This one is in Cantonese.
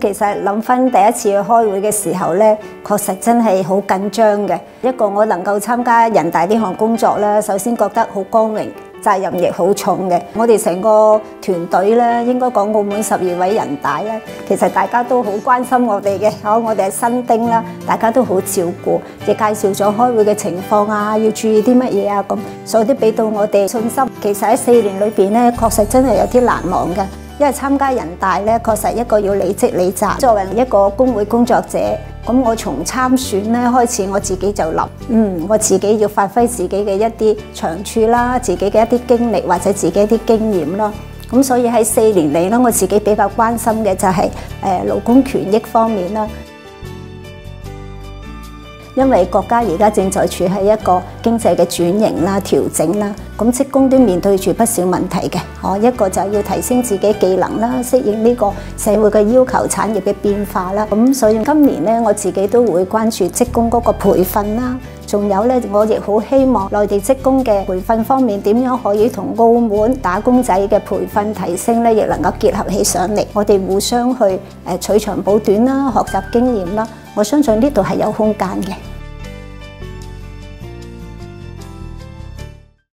其實諗翻第一次去開會嘅時候咧，確實真係好緊張嘅。一個我能夠參加人大呢項工作咧，首先覺得好光榮，責任亦好重嘅。我哋成個團隊咧，應該講澳門12位人大咧，其實大家都好關心我哋嘅，我哋係新丁啦，大家都好照顧，亦介紹咗開會嘅情況啊，要注意啲乜嘢啊咁，所以都俾到我哋信心。其實喺4年裏邊咧，確實真係有啲難忘嘅。因為參加人大咧，確實一個要理職理責。作為一個工會工作者，咁我從參選咧開始，我自己就諗，我自己要發揮自己嘅一啲長處啦，自己嘅一啲經歷或者自己一啲經驗啦。咁所以喺4年嚟咧，我自己比較關心嘅就係勞工權益方面啦。因為國家而家正在處喺一個經濟嘅轉型啦、調整啦，咁職工都面對住不少問題嘅。一個就係要提升自己技能啦，適應呢個社會嘅要求、產業嘅變化啦。咁所以今年咧，我自己都會關注職工嗰個培訓啦。仲有咧，我亦好希望內地職工嘅培訓方面點樣可以同澳門打工仔嘅培訓提升咧，亦能夠結合起上嚟。我哋互相去取長補短啦，學習經驗啦。我相信呢度係有空間嘅。